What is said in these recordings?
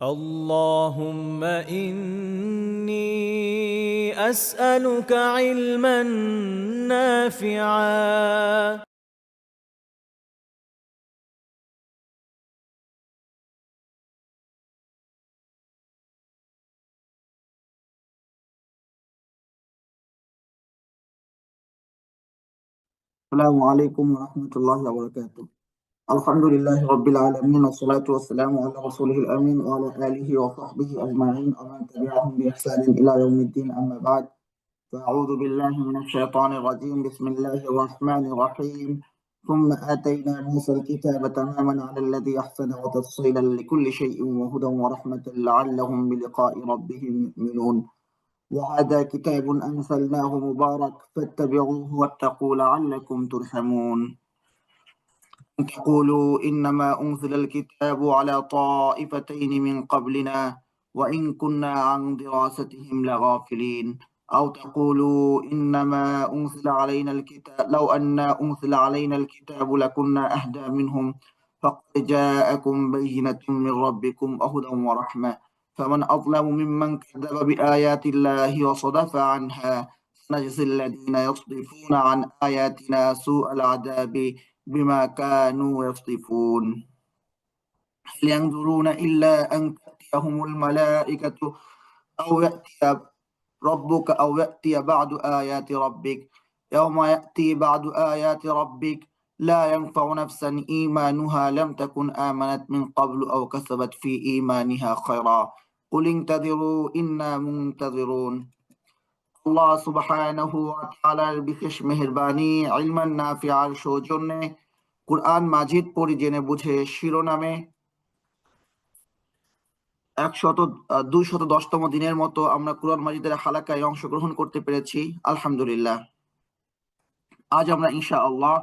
اللهم إني أسألك علما نافعا السلام عليكم ورحمة الله وبركاته. الحمد لله رب العالمين، والصلاة والسلام على رسوله الأمين وعلى آله وصحبه أجمعين ومن تبعهم بإحسان إلى يوم الدين. أما بعد، فأعوذ بالله من الشيطان الرجيم. بسم الله الرحمن الرحيم. ثم آتينا موسى الكتاب تماما على الذي أحسن وتفصيلا لكل شيء وهدى ورحمة لعلهم بلقاء ربهم يؤمنون. وهذا كتاب أنزلناه مبارك فاتبعوه واتقوا لعلكم ترحمون. تقولوا إنما أنزل الكتاب على طائفتين من قبلنا وإن كنا عن دراستهم لغافلين، أو تقولوا إنما أنزل علينا الكتاب لو أن أنزل علينا الكتاب لكنا أهدى منهم، فقد جاءكم بينة من ربكم وهدى ورحمة، فمن أظلم ممن كذب بآيات الله وصدف عنها، سنجزي الذين يصدفون عن آياتنا سوء العذاب بما كانوا يصدفون. هل ينظرون إلا أن تأتيهم الملائكة أو يأتي ربك أو يأتي بعد آيات ربك. يوم يأتي بعد آيات ربك لا ينفع نفسا إيمانها لم تكن آمنت من قبل أو كسبت في إيمانها خيرا قل انتظروا إنا منتظرون। আল্লাহ সুবহানাহু ওয়া তাআলার বিশেষ মেহেরবানি ইলমান নাফিআর সৌজন্যে কুরআন মাজিদ পড়ি জেনে বুঝে শিরোনামে 210তম দিনের মতো আমরা কুরআন মাজিদের হালাকায় অংশগ্রহণ করতে পেরেছি, আলহামদুলিল্লাহ। আজ আমরা ইনশাআল্লাহ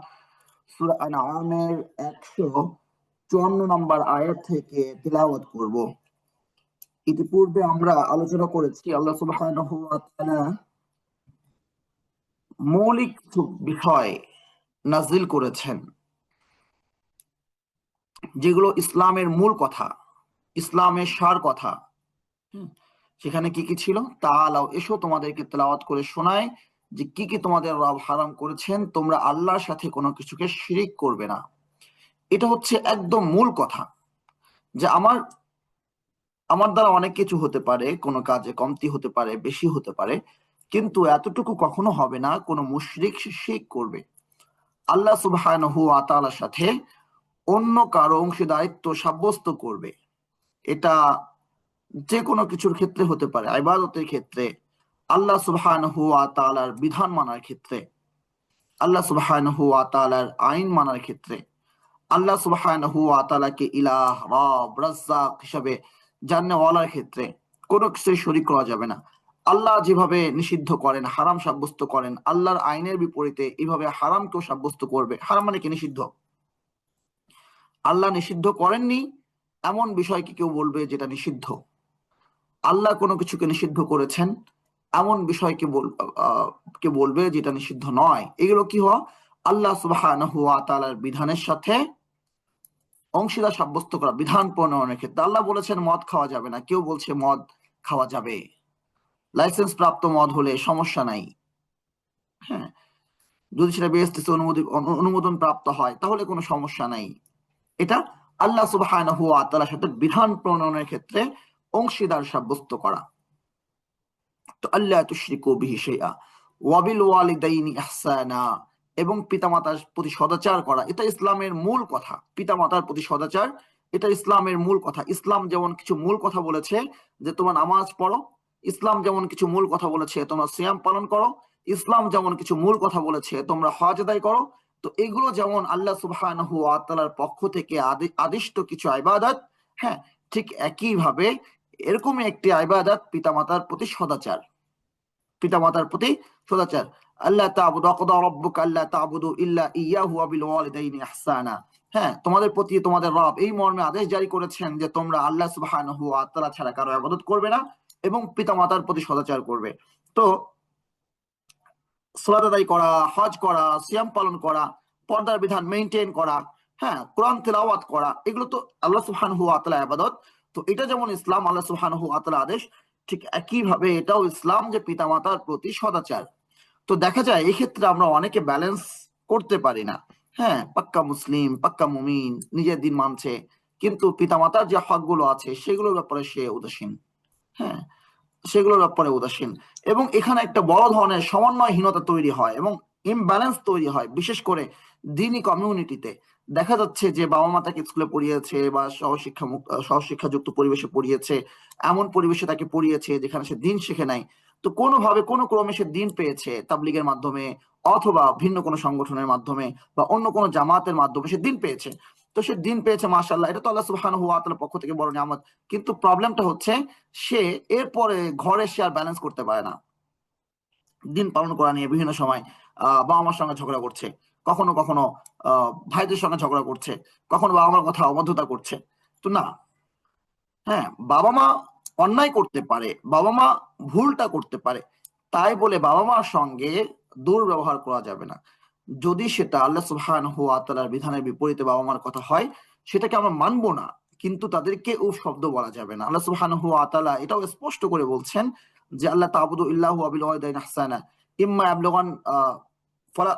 সূরা আনআমের 154 নম্বর আয়াত থেকে তিলাওয়াত করব। ইতিপূর্বে আমরা আলোচনা করেছি আল্লাহ সুবহানাহু ওয়া তাআলা মৌলিক বিষয় নাজিল করেছেন, যেগুলো ইসলামের মূল কথা, ইসলামের সার কথা। সেখানে কি কি ছিল? তাআলাও, এসো তোমাদেরকে তেলাওয়াত করে শোনায় যে কি কি তোমাদের রব হারাম করেছেন, তোমরা আল্লাহর সাথে কোনো কিছুকে শিরিক করবে না। এটা হচ্ছে একদম মূল কথা, যে আমার দ্বারা অনেক কিছু হতে পারে, কোনো কাজে কমতি হতে পারে, বেশি হতে পারে, কিন্তু এতটুকু কখনো হবে না কোনো মুশরিক শিরক করবে। আল্লাহ সুবহানাহু ওয়া তাআলার সাথে অন্য কারো অংশীদারিত্ব সাব্যস্ত করবে। এটা যে কোনো কিছুর ক্ষেত্রে হতে পারে, ইবাদতের ক্ষেত্রে, আল্লাহ সুবহানাহু ওয়া তাআলার বিধান মানার ক্ষেত্রে, আল্লাহ সুবহানাহু ওয়া তাআলার আইন মানার ক্ষেত্রে, আল্লাহ সুবহানাহু ওয়া তাআলাকে ইলাহ, রব, রাজ্জাক হিসাবে জান্নাওয়ালার ক্ষেত্রে কোনো কিছুই শরীক করা যাবে না। আল্লাহ যেভাবে নিষিদ্ধ করেন, হারাম সাব্যস্ত করেন, আল্লাহর আইনের বিপরীতে এইভাবে হারামকেও সাব্যস্ত করবে। হারাম মানে কি? নিষিদ্ধ। আল্লাহ নিষিদ্ধ করেননি এমন বিষয়কে কেউ বলবে যেটা নিষিদ্ধ। আল্লাহ কোনো কিছুকে নিষিদ্ধ করেছেন এমন বিষয়কে কে বলবে যেটা নিষিদ্ধ নয়। এগুলো কি হয়? আল্লাহ সুবহানাহু ওয়া তাআলার বিধানের সাথে অংশীদার সাব্যস্ত করা। বিধান প্রণয়নের ক্ষেত্রে আল্লাহ বলেছেন মদ খাওয়া যাবে না, কেউ বলছে মদ খাওয়া যাবে। লাইসেন্স প্রাপ্ত মদ হলে সমস্যা নাই, হ্যাঁ, যদি সেটা বিএসটিসি অনুমোদন প্রাপ্ত হয় তাহলে কোনো সমস্যা নাই। এটা আল্লাহ সুবহানাহু ওয়া তাআলার সাথে বিধান প্রণয়নের ক্ষেত্রে অংশীদার সাব্যস্ত করা। তো আল্লাহ তুশরিকু বিহি শাইআ ওয়া বিল ওয়ালিদাইনি ইহসানা, এবং পিতামাতার প্রতি সদাচার করা। এটা ইসলামের মূল কথা। পিতামাতার প্রতি সদাচার, এটা ইসলামের মূল কথা। ইসলাম যেমন কিছু মূল কথা বলেছে যে তোমরা নামাজ পড়ো, ইসলাম যেমন কিছু মূল কথা বলেছে তোমরা সিয়াম পালন করো, ইসলাম যেমন কিছু মূল কথা বলেছে তোমরা হজ আদায় করো, তো এগুলো যেমন আল্লাহ সুবহানাহু ওয়া তাআলার পক্ষ থেকে আদিষ্ট কিছু ইবাদত, হ্যাঁ, ঠিক একই ভাবে এরকমই একটি ইবাদত পিতামাতার প্রতি সদাচার। পিতামাতার প্রতি সদাচার। আল্লাহ তা'বুদু ওয়াকদা রাব্বুকা আল্লা তা'বুদু ইল্লা ইয়াহু ওয়া বিল ওয়ালিদাইনি ইহসানা। হ্যাঁ, তোমাদের প্রতি তোমাদের রব এই মর্মে আদেশ জারি করেছেন যে তোমরা আল্লাহ সুবহানাহু ওয়া তাআলা ছাড়া কারো ইবাদত করবে না এবং পিতামাতার প্রতি সদাচার করবে। তো সালাত আদায় করা, হজ করা, সিয়াম পালন করা, পর্দার বিধান মেইনটেইন করা, হ্যাঁ, কোরআন তেলাওয়াত করা, এগুলো তো আল্লাহ সুবহানাহু ওয়া তাআলার ইবাদত। তো এটা যেমন ইসলাম, আল্লাহ সুবহানাহু ওয়া তাআলার আদেশ, ঠিক একইভাবে এটাও ইসলাম যে পিতামাতার প্রতি সদাচার। তো দেখা যায় এই ক্ষেত্রে আমরা অনেকে ব্যালেন্স করতে পারি না। হ্যাঁ, পাক্কা মুসলিম, পাক্কা মুমিন, নিজের দিন মানছে, কিন্তু পিতামাতার যে হকগুলো আছে সেগুলোর ব্যাপারে সে উদাসীন। হ্যাঁ, সেগুলোর ব্যাপারে উদাসীন। এবং এখানে একটা বড় ধরনের সমন্বয়হীনতা তৈরি হয় এবং ইমব্যালেন্স তৈরি হয়, বিশেষ করে দিনী কমিউনিটিতে। দেখা যাচ্ছে যে বাবা মা তাকে স্কুলে পড়িয়েছে বা সহশিক্ষাযুক্ত পরিবেশে পড়িয়েছে, এমন পরিবেশে তাকে পড়িয়েছে যেখানে সে দিন শিখে নাই। তো কোনোভাবে কোনো ক্রমে সে দিন পেয়েছে তাবলিগের মাধ্যমে, অথবা ভিন্ন কোনো সংগঠনের মাধ্যমে, বা অন্য কোনো জামাতের মাধ্যমে সে দিন পেয়েছে। তো সে দিন পেয়েছে, মাশাআল্লাহ, এটা তো আল্লাহ সুবহানাহু ওয়া তাআলার পক্ষ থেকে বড় নিয়ামত। কিন্তু প্রবলেমটা হচ্ছে সে এরপরে ঘরে সে আর ব্যালেন্স করতে পারে না। দিন পালন করা নিয়ে বিভিন্ন সময় বাবা মার সঙ্গে ঝগড়া করছে, কখনো কখনো ভাইদের সঙ্গে ঝগড়া করছে, কখনো বাবা মার কথা অবাধ্যতা করছে। তো না, হ্যাঁ, বাবা মা অন্যায় করতে পারে, বাবা মা ভুলটা করতে পারে, তাই বলে বাবা মার সঙ্গে দুর্ব্যবহার করা যাবে না। যদি সেটা আল্লাহ সুবহানাহু ওয়া তাআলার বিধানের বিপরীতে বাবা মার কথা হয়, সেটাকে আমরা মানবো না, কিন্তু তাদেরকে উফ শব্দ বলা যাবে না। আল্লাহ সুবহানাহু ওয়া তাআলা এটাও স্পষ্ট করে বলছেন যে আল্লাহ তা'বুদু ইল্লাহু ওয়া বিল ওয়ালিদাইনি ইহসানা ইম্মা ইয়াবলুগান ফালা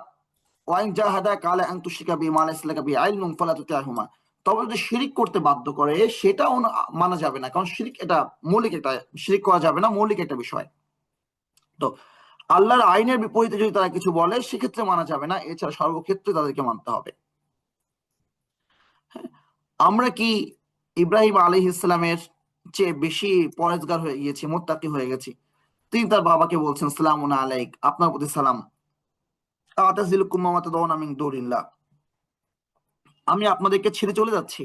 ওয়া ইন জাহাদাকা আলা আন তুশরিকা বিমা লাইসা লাকা বিহি ইলমুন ফালা তুতি'হুমা। তবে যদি শিরিক করতে বাধ্য করে সেটাও মানা যাবে না, কারণ শিরিক এটা মৌলিক, একটা শিরিক করা যাবে না, মৌলিক একটা বিষয়। তো আল্লাহর আইনের বিপরীতে যদি তারা কিছু বলে সেক্ষেত্রে মানা যাবে না, এছাড়া সর্বক্ষেত্রে তাদেরকে মানতে হবে। আমরা কি ইব্রাহিম আলাইহিস সালামের চেয়ে বেশি পরেজগার হয়ে গিয়েছি, মুত্তাকি হয়ে গেছি? তিনি তার বাবাকে বলছেন, সালামুন আলাইক, আপনার প্রতি সালাম, আতাজিলুকুম মা তাদউনা মিন দুনিল্লাহ, আমি আপনাদেরকে ছেড়ে চলে যাচ্ছি,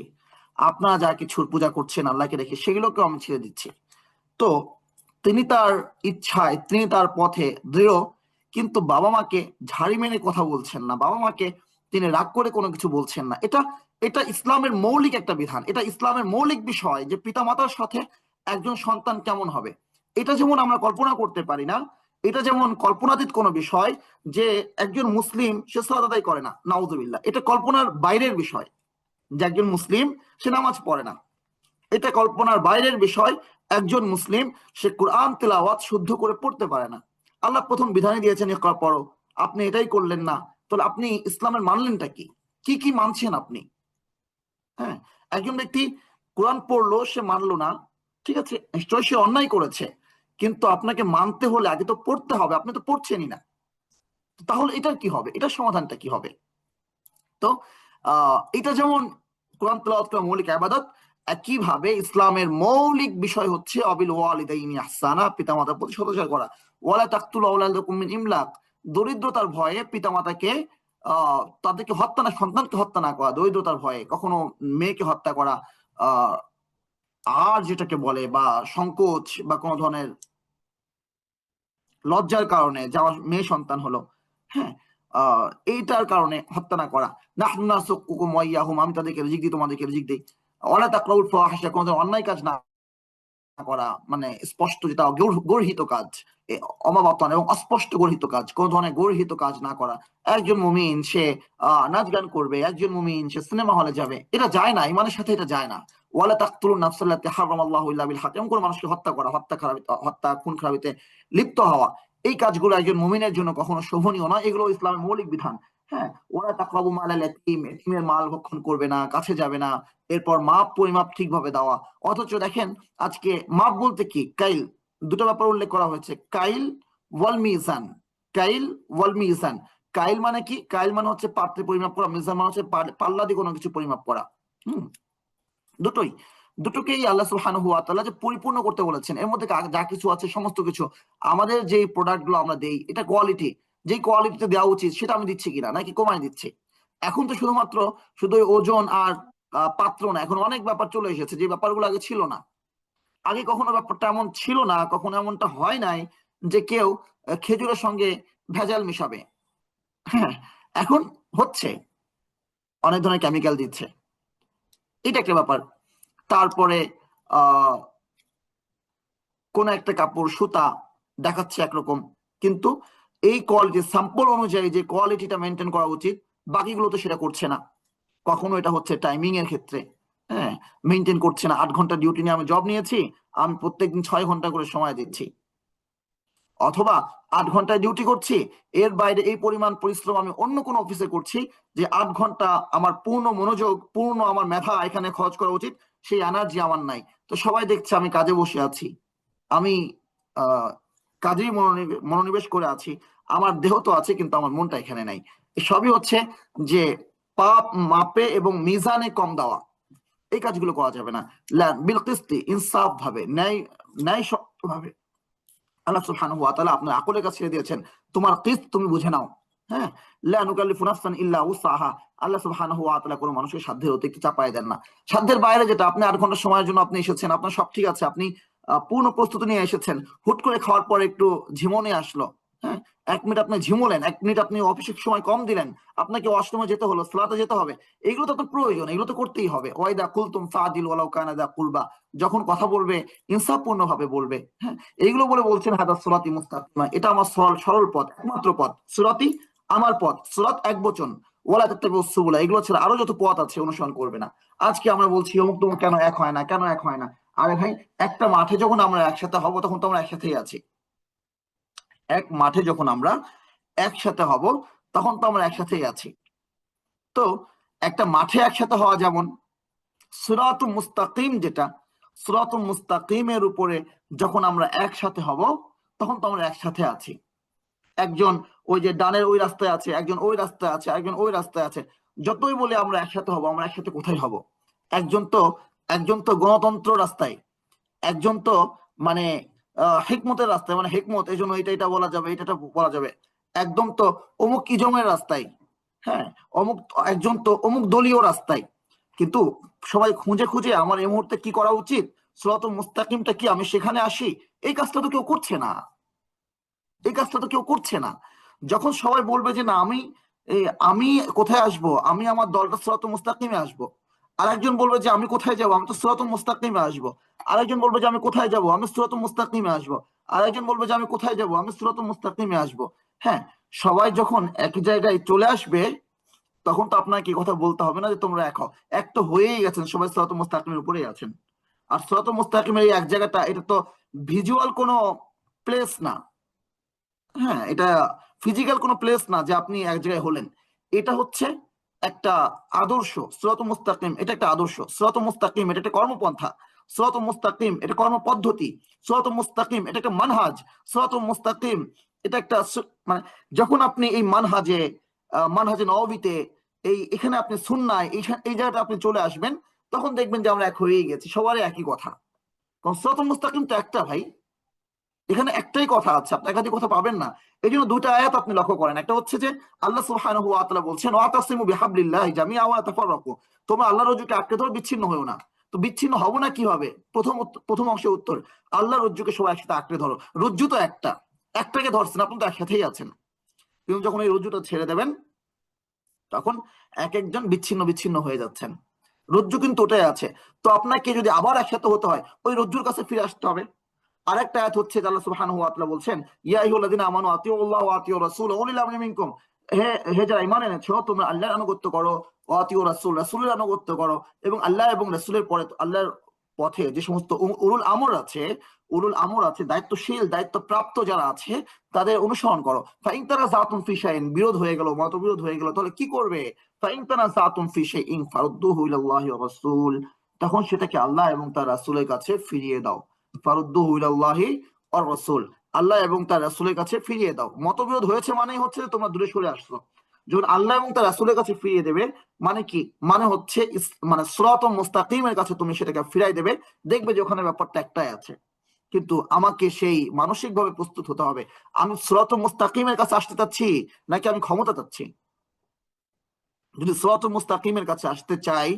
আপনারা যা কিছুর পূজা করছেন আল্লাহকে রেখে সেগুলোকেও আমি ছেড়ে দিচ্ছি। তো তিনি তার ইচ্ছায়, তিনি তার পথে দৃঢ়, কিন্তু বাবা মাকে ঝাড়ি মেরে কথা বলছেন না, বাবা মাকে তিনি রাগ করে কোনো কিছু বলছেন না। এটা এটা ইসলামের মৌলিক একটা বিধান, এটা ইসলামের মৌলিক বিষয় যে পিতা মাতার সাথে একজন সন্তান কেমন হবে। এটা যেমন আমরা কল্পনা করতে পারি না, এটা যেমন কল্পনাতীত কোনো বিষয় যে একজন মুসলিম সে সালাত আদায় করে না, নাউজুবিল্লাহ, এটা কল্পনার বাইরের বিষয়। যে একজন মুসলিম সে নামাজ পড়ে না, এটা কল্পনার বাইরের বিষয়। একজন মুসলিম সে কোরআন তেলাওয়াত শুদ্ধ করে পড়তে পারে না। আল্লাহ প্রথম বিধানে দিয়েছেন ইকরা, পড়ো, আপনি এটাই করলেন না, তাহলে আপনি ইসলামের মানলেনটা কি? কি কি মানছেন আপনি? হ্যাঁ, একজন ব্যক্তি কোরআন পড়লো, সে মানলো না, ঠিক আছে, নিশ্চয়ই সে অন্যায় করেছে, কিন্তু আপনাকে মানতে হলে আগে তো পড়তে হবে, আপনি তো পড়ছেনই না। তাহলে এটার কি হবে, এটার সমাধানটা কি হবে? তো এটা যেমন কোরআন তেলাওয়াত করা মৌলিক ইবাদত, একইভাবে ইসলামের মৌলিক বিষয় হচ্ছে অবিল ওয়ালিদাইনি ইহসানা, পিতামাতার প্রতি সদাচরণ করা। ওয়ালা তাকতুলু আওলাদাকুম মিন ইমলাক, দরিদ্রতার ভয়ে পিতামাতাকে তাদেরকে হত্যা না, সন্তানকে হত্যা না করা, দরিদ্রতার ভয়ে কখনো মেয়েকে হত্যা করা, আহ আর যেটাকে বলে বা সংকোচ বা কোনো ধরনের লজ্জার কারণে যে আমার মেয়ে সন্তান হলো, হ্যাঁ, এইটার কারণে হত্যা না করা। নাহনু নারযুকুকুম ওয়া ইয়াহুম, আমি তাদেরকে রিজিক দিই, তোমাদেরকে রিজিক দিই। ওয়ালা তাকরাবুল ফাওয়াহিশা, কোনো ধরনের অন্যায় কাজ না করা, মানে স্পষ্ট যেটা গর্হিত কাজ, অমাবর্তন এবং অস্পষ্ট গর্হিত কাজ, কোন ধরনের গর্হিত কাজ না করা। একজন মুমিন সে নাচ গান করবে, একজন মুমিন সে সিনেমা হলে যাবে, এটা যায় না, ইমানের সাথে এটা যায় না। ওয়ালা তাকতুলুন নাফসাল্লাতী হারামাল্লাহু ইল্লা বিল হক, এমন কোন মানুষকে হত্যা করা, হত্যা খুন খারাপিতে লিপ্ত হওয়া, এই কাজগুলো একজন মুমিনের জন্য কখনো শোভনীয় নয়, এগুলো ইসলামের মৌলিক বিধান। হ্যাঁ, ওরা তাকরাবু মালাল ইয়াতীম, এতিমের মাল ভক্ষণ করবে না, কাছে যাবে না। এরপর মাপ পরিমাপ ঠিকভাবে দেওয়া। অথচ দেখেন আজকে মাপ বলতে কি, কাইল, দুটো ব্যাপার উল্লেখ করা হয়েছে, কাইল ওয়াল মিজান, কাইল ওয়াল মিজান। কাইল মানে কি? কাইল মানে হচ্ছে পাত্রে পরিমাপ করা, মিজান মানে হচ্ছে পাল্লা দিয়ে কোনো কিছু পরিমাপ করা। দুটোই, দুটোকেই আল্লাহ সুবহানাহু ওয়া তাআলা যে পরিপূর্ণ করতে বলেছেন, এর মধ্যে যা কিছু আছে সমস্ত কিছু, আমাদের যে প্রোডাক্ট গুলো আমরা দেই, এটা কোয়ালিটি, যে কোয়ালিটিতে দেওয়া উচিত সেটা আমি দিচ্ছি কিনা, নাকি কমায় দিচ্ছি। এখন তো শুধুমাত্র শুধু ওজন আর পাত্র না, এখন অনেক ব্যাপার চলে এসেছে যে ব্যাপারগুলো আগে ছিল না। আগে কখনো ব্যাপারটা এমন ছিল না, কখনো এমনটা হয় নাই যে কেউ খেজুরের সঙ্গে ভেজাল মিশাবে। হ্যাঁ, এখন হচ্ছে, অনেক ধরনের কেমিক্যাল দিচ্ছে, এটা একটা ব্যাপার। তারপরে আহ কোন একটা কাপড়, সুতা দেখাচ্ছে একরকম, কিন্তু এই কোয়ালিটি স্যাম্পল অনুযায়ী যে কোয়ালিটিটা মেনটেন করা উচিত বাকিগুলো তো সেটা করছে না। কখনো এটা হচ্ছে টাইমিং এর ক্ষেত্রে, হ্যাঁ, মেনটেন করছে না। 8 ঘন্টা ডিউটি নিয়ে আমি জব নিয়েছি, আমি প্রত্যেকদিন 6 ঘন্টা করে সময় দিচ্ছি, অথবা 8 ঘন্টায় ডিউটি করছি, এর বাইরে এই পরিমাণ পরিশ্রম আমি অন্য কোনো অফিসে করছি যে 8 ঘন্টা আমার পূর্ণ মনোযোগ, পূর্ণ আমার মেধা এখানে খরচ করা উচিত, সেই এনার্জি আমার নাই। তো সবাই দেখছে আমি কাজে বসে আছি, আমি কাজেই মনোনিবেশ করে আছি, আমার দেহ তো আছে কিন্তু আমার মনটা এখানে নাই। সবই হচ্ছে যে পাপ মাপে এবং মিজানে কম দেওয়া, এই কাজগুলো করা যাবে না। বিল কিসতি, ইনসাফ ভাবে, ন্যায় ন্যায় ভাবে আল্লাহ সুবহানাহু ওয়া তাআলা আপনার আকলের কাছে ছেড়ে দিয়েছেন, তোমার কিস্ত তুমি বুঝে নাও। হ্যাঁ, লা নুকাল্লিফু নাফসান ইল্লা উসআহা। আল্লাহ সুবহানাহু ওয়া তাআলা কোনো মানুষের সাধ্যের অতিরিক্ত চাপায় দেন না। সাধ্যের বাইরে যেটা, আপনি 8 ঘন্টা সময়ের জন্য আপনি এসেছেন, আপনার সব ঠিক আছে, আপনি পূর্ণ প্রস্তুতি নিয়ে এসেছেন, হুট করে খাওয়ার পর একটু ঝিমুনি আসলো, হ্যাঁ, 1 মিনিট আপনি ঝিমুলেন, 1 মিনিট আপনি অফিসের সময় কম দিলেন, আপনাকে ওয়াশরুমে যেতে হলো, সালাতে যেতে হবে, এগুলো তো আপনার প্রয়োজন, এগুলো তো করতেই হবে। ওয়াইদা কুলতুম ফাদিল ওয়ালাউ কানা দা কুরবা, যখন কথা বলবে ইনসাফপূর্ণ ভাবে বলবে। হ্যাঁ, এইগুলো বলে বলছেন হাদা সিরাতি মুস্তাকিমা, এটা আমার সরল পথ, একমাত্র পথ। সিরাতি আমার পথ, সিরাত একবচন, ওয়ালা তাত্তাবিউস সুবুলা, এগুলো ছাড়া আরো যত পথ আছে অনুসরণ করবে না। আজকে আমরা বলছি অমুক তমুক কেন এক হয় না, কেন এক হয় না? আরে ভাই, একটা মাঠে যখন আমরা একসাথে হব তখন তো আমরা একসাথেই আছি। এক মাঠে যখন আমরা একসাথে হব তখন তো আমরা একসাথেই আছি। তো একটা মাঠে একসাথে হওয়া যেমন, সিরাত মুস্তাকিম যেটা, সিরাত মুস্তাকিমের উপরে যখন আমরা একসাথে হব তখন তো আমরা একসাথে আছি। একজন ওই যে ডানের ওই রাস্তায় আছে, একজন ওই রাস্তায় আছে, একজন ওই রাস্তায় আছে, যতই বলি আমরা একসাথে হব, আমরা একসাথে কোথায় হব? একজন তো একজন তো গণতন্ত্র রাস্তায়, একজন তো মানে হিকমতের রাস্তায়, মানে হিকমত, এই জন্য এটা এটা বলা যাবে, এটা বলা যাবে। একদম তো অমুক ইজমের রাস্তায়, হ্যাঁ, অমুক, একজন তো অমুক দলীয় রাস্তায়। কিন্তু সবাই খুঁজে খুঁজে আমার এই মুহূর্তে কি করা উচিত, সিরাতুল মুস্তাকিমটা কি, আমি সেখানে আসি, এই কাজটা তো কেউ করছে না, এই কাজটা তো কেউ করছে না। যখন সবাই বলবে যে না, আমি কোথায় আসব, আমি আমার দলটা সিরাতুল মুস্তাকিমে আসবো, আরেকজন বলবে যে আমি কোথায় যাব, আমি তো সিরাতুল মুস্তাকিমে আসবো, আরেকজন বলবে যে আমি কোথায় যাব, আমি সিরাতুল মুস্তাকিমে আসবো, আরেকজন বলবে যে আমি কোথায় যাব, আমি সিরাতুল মুস্তাকিমে আসবো। হ্যাঁ, সবাই যখন একই জায়গায় চলে আসবে তখন তো আপনাকে কি কথা বলতে হবে না যে তোমরা এক হও। এক তো হয়েই গেছেন, সবাই সিরাতুল মুস্তাকিমের উপরেই আছেন। আর সিরাতুল মুস্তাকিমের এই এক জায়গাটা, এটা তো ভিজুয়াল কোনো প্লেস না, হ্যাঁ, এটা ফিজিক্যাল কোনো প্লেস না যে আপনি এক জায়গায় হলেন। এটা হচ্ছে একটা আদর্শ। সিরাতুল মুস্তাকিম এটা একটা আদর্শ, সিরাতুল মুস্তাকিম এটা একটা কর্মপন্থা, সিরাতুল মুস্তাকিম এটা কর্মপদ্ধতি, সিরাতুল মুস্তাকিম এটা একটা মানহাজ, সিরাতুল মুস্তাকিম এটা একটা মানে যখন আপনি এই মানহাজে নববীতে, এখানে আপনি সুন্নায় এই জায়গাটা আপনি চলে আসবেন, তখন দেখবেন যে আমরা এক হয়েই গেছি, সবারই একই কথা। কারণ সিরাতুল মুস্তাকিম তো একটা ভাই, এখানে একটাই কথা আছে, আপনি একাধিক কথা পাবেন না। এই জন্য দুইটা আয়াত আপনি লক্ষ্য করেন, একটা হচ্ছে যে আল্লাহ সুবহানাহু ওয়া তাআলা বলছেন ওয়াতাসিমু বিহাবলিল্লাহি জামিআ ওয়া তাফাররাকু, তোমরা আল্লাহর রজ্জুকে আঁকড়ে ধরো, বিচ্ছিন্ন হয়েও না। তো বিচ্ছিন্ন হব না কিভাবে? প্রথম অংশের উত্তর, আল্লাহর রজ্জুকে সবাই একসাথে আঁকড়ে ধরো। রজ্জু তো একটা, একটাকে ধরছেন, আপনি তো একসাথেই আছেন। কিন্তু যখন এই রজ্জুটা ছেড়ে দেবেন তখন এক একজন বিচ্ছিন্ন বিচ্ছিন্ন হয়ে যাচ্ছেন। রজ্জু কিন্তু ওটাই আছে। তো আপনাকে যদি আবার একসাথে হতে হয়, ওই রজ্জুর কাছে ফিরে আসতে হবে। আরেকটা আয়াত হচ্ছে আল্লাহ সুবহানাহু ওয়া তাআলা বলছেন ইয়া আইয়ুহাল্লাযিনা আমানু আতিউল্লাহ ওয়া আতিউর রাসূল ওয়া উলিল আমরি মিনকুম, হে হে যারা ঈমান এনেছো তোমরা আল্লাহর আনুগত্য করো, ওয়া আতিউর রাসূল, রাসূলের আনুগত্য করো, এবং আল্লাহ এবং রাসূলের পরে আল্লাহর পথে যে সমস্ত উলুল আমর আছে, উলুল আমর আছে, দায়িত্বশীল দায়িত্বপ্রাপ্ত যারা আছে, তাদের অনুসরণ করো। ফাইন তানাযাতুম ফি শাইইন, বিরোধ হয়ে গেল, মতবিরোধ হয়ে গেল, তাহলে কি করবে? ফাইন তানাযাতুম ফি শাইইন ফারুদ্দুহু ইলাল্লাহি ওয়া রাসূল, তখন সেটাকে আল্লাহ এবং তার রাসূলের কাছে ফিরিয়ে দাও। ফারুদ্দুহু ইলাল্লাহি ওয়ার রাসূল, আল্লাহ এবং তার রাসূলের কাছে ফিরিয়ে দাও। মতবিরোধ হয়েছে মানেই হচ্ছে যে তোমরা দূরে সরে আসছো। যখন আল্লাহ এবং তার রাসূলের কাছে ফিরিয়ে দেবে, মানে কি? মানে হচ্ছে মানে সিরাতুল মুস্তাকিমের কাছে তুমি সেটাকে ফিরাই দেবে, দেখবে যে ওখানে ব্যাপারটা একটাই আছে। কিন্তু আমাকে সেই মানসিক ভাবে প্রস্তুত হতে হবে, আমি সিরাতুল মুস্তাকিমের কাছে আসতে চাচ্ছি নাকি আমি ক্ষমতা চাচ্ছি। যদি সিরাতুল মুস্তাকিমের কাছে আসতে চাই,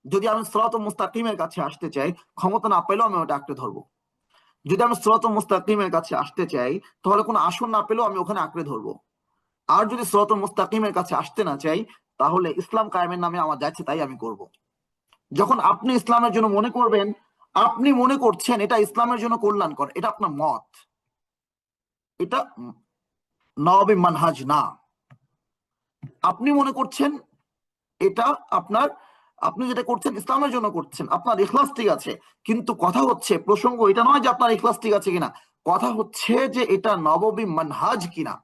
যদি আমি সিরাতুল মুস্তাকিমের কাছে আসতে চাই, ক্ষমতা না পেলেও আমি ওটা আঁকড়ে ধরবো। যদি আমি সিরাতুল মুস্তাকিমের কাছে আসতে চাই, তাহলে কোনো আসন না পেলেও আমি ওখানে আঁকড়ে ধরবো। আর যদি সিরাতুল মুস্তাকিমের কাছে আসতে না চাই, তাহলে ইসলাম কায়েমের নামে আমার যাচ্ছে তাই আমি করব। যখন আপনি ইসলামের জন্য মনে করবেন, আপনি মনে করছেন এটা ইসলামের জন্য কল্যাণকর, এটা আপনার মত, এটা নবী মানহাজ না। আপনি মনে করছেন এটা আপনার আপনি যেটা করছেন ইসলামের জন্য করছেন, আপনার ইখলাস ঠিক আছে, কিন্তু কথা হচ্ছে, প্রসঙ্গ এটা নয় যে আপনার ইখলাস ঠিক আছে কিনা, কথা হচ্ছে যে এটা নববী মানহাজ কিনা।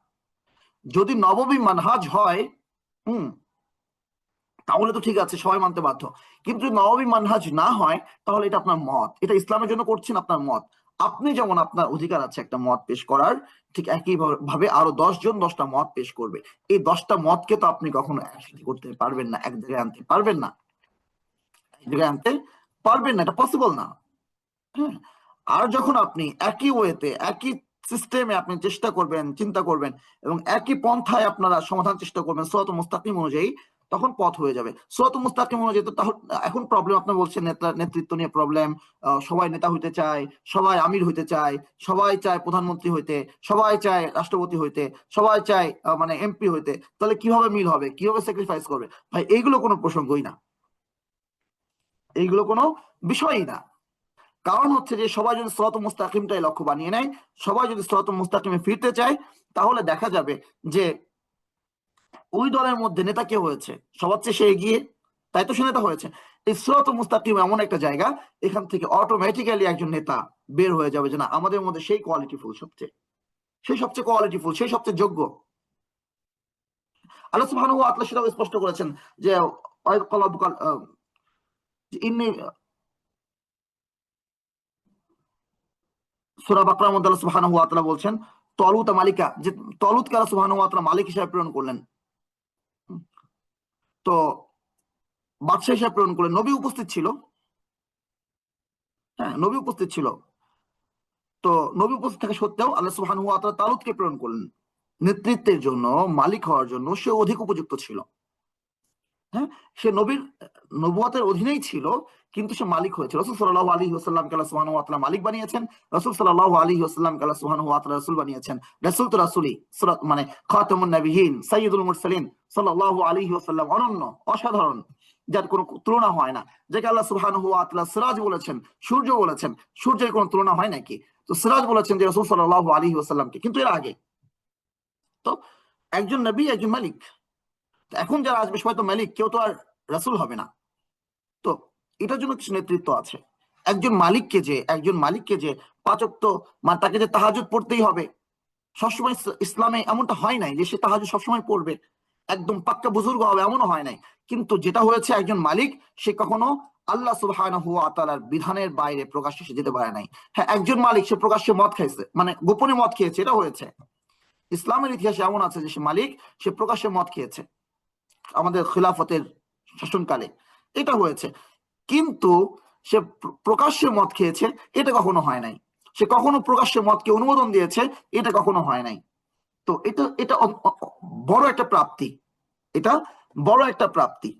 যদি নববী মানহাজ হয়, হুম, তাহলে তো ঠিক আছে, সবাই মানতে বাধ্য। কিন্তু যদি নববী মানহাজ না হয়, তাহলে এটা আপনার মত, এটা ইসলামের জন্য করছেন, আপনার মত। আপনি যেমন আপনার অধিকার আছে একটা মত পেশ করার, ঠিক একই ভাবে আরো 10 জন 10টা মত পেশ করবে। এই 10টা মতকে তো আপনি কখনো একসাথে করতে পারবেন না, এক জায়গায় আনতে পারবেন না, এক জায়গায় আনতে পারবেন না, এটা পসিবল না। হ্যাঁ, আর যখন আপনি একই ওয়েতে, একই সিস্টেমে আপনি চেষ্টা করবেন, চিন্তা করবেন, এবং একই পন্থায় আপনারা সমাধান চেষ্টা করবেন সিরাত মুস্তাকিম অনুযায়ী, তখন পথ হয়ে যাবে সিরাত মুস্তাকিম অনুযায়ী। তো এখন প্রবলেম আপনার বলছেন নেতৃত্ব নিয়ে প্রবলেম, সবাই নেতা হইতে চায়, সবাই আমির হইতে চায়, সবাই চায় প্রধানমন্ত্রী হইতে, সবাই চায় রাষ্ট্রপতি হইতে, সবাই চায় মানে এমপি হইতে। তাহলে কিভাবে মিল হবে, কিভাবে স্যাক্রিফাইস করবে? ভাই এইগুলো কোনো প্রসঙ্গই না, এইগুলো কোনো বিষয়ই না। কারণ হচ্ছে যে সবাই যদি সিরাত মুস্তাকিমটাই লক্ষ্য বানিয়ে নেয়, সবাই যদি সিরাত মুস্তাকিমে ফিরতে চায়, তাহলে দেখা যাবে যে ওই দলের মধ্যে নেতা কে হয়েছে, সবার চেয়ে সে এগিয়ে, তাই তো সে নেতা হয়েছে। এই সিরাত মুস্তাকিম এমন একটা জায়গা, এখান থেকে অটোমেটিক্যালি একজন নেতা বের হয়ে যাবে, যে না আমাদের মধ্যে সেই কোয়ালিটিফুল, সবচেয়ে কোয়ালিটিফুল, সেই সবচেয়ে যোগ্য। আল্লাহ সুবহানাহু ওয়া তাআলা সেটাও স্পষ্ট করেছেন যে ইন্নী, সূরা বাকারার মধ্যে আল্লাহ সুবহানাহু ওয়া তাআলা বলছেন তলুত মালিকা, যে তলুতকে আল্লাহ সুবহানাহু ওয়া তাআলা মালিক হিসেবে প্রেরণ করলেন। তো বাদশাহ হিসেবে প্রেরণ করলেন, নবী উপস্থিত ছিল, হ্যাঁ নবী উপস্থিত ছিল। তো নবী উপস্থিত থাকা সত্ত্বেও আল্লাহ সুবহানাহু ওয়া তাআলা তালুতকে প্রেরণ করলেন নেতৃত্বের জন্য, মালিক হওয়ার জন্য সে অধিক উপযুক্ত ছিল। হ্যাঁ, সে নবীর নবুয়তের অধীনেই ছিল, কিন্তু সে মালিক হয়েছে। রাসূল সাল্লাল্লাহু আলাইহি ওয়াসাল্লামকে আল্লাহ সুবহানাহু ওয়া তাআলা মালিক বানিয়েছেন, রাসূল সাল্লাল্লাহু আলাইহি ওয়াসাল্লামকে আল্লাহ সুবহানাহু ওয়া তাআলা রাসূল বানিয়েছেন। রাসূল তো রাসূলই, মানে খাতামুন নবিয়্যিন, সাইয়্যিদুল মুরসালিন সাল্লাল্লাহু আলাইহি ওয়াসাল্লাম, অনন্য, অসাধারণ, যার কোনো তুলনা হয় না, যাকে আল্লাহ সুবহানাহু ওয়া তাআলা সিরাজ বলেছেন, সূর্য বলেছেন। সূর্যের কোনো তুলনা হয় নাকি? তো সিরাজ বলেছেন যে রাসূল সাল্লাল্লাহু আলাইহি ওয়াসাল্লামকে, কিন্তু এর আগে তো একজন নবী, একজন মালিক। এখন যারা আসবে সবাই তো মালিক, কেউ তো আর রাসূল হবে না। তো এটার জন্য কিছু নেতৃত্ব আছে। একজন মালিককে যে 5 ওয়াক্ত, মানে তাকে যে তাহাজ্জুদ পড়তেই হবে, সবসময় ইসলামে এমনটা হয় নাই যে সে তাহাজ্জুদ সবসময় পড়বে, একদম পাক্কা বুজুর্গ হবে, এমনও হয় নাই। কিন্তু যেটা হয়েছে, একজন মালিক সে কখনো আল্লাহ সুবহানাহু ওয়া তাআলার বিধানের বাইরে প্রকাশ্যে সে যেতে পারে নাই। হ্যাঁ, একজন মালিক সে প্রকাশ্যে মদ খাইছে, মানে গোপনে মদ খেয়েছে, এটা হয়েছে। ইসলামের ইতিহাসে এমন আছে যে সে মালিক, সে প্রকাশ্যে মদ খেয়েছে আমাদের খিলাফতের শাসনকালে, এটা হয়েছে। কিন্তু সে প্রকাশ্যে মদ খেয়েছে, এটা কখনো হয় নাই। সে কখনো প্রকাশ্যে মদকে অনুমোদন দিয়েছে, এটা কখনো হয় নাই। তো এটা এটা বড় একটা প্রাপ্তি, এটা বড় একটা প্রাপ্তি।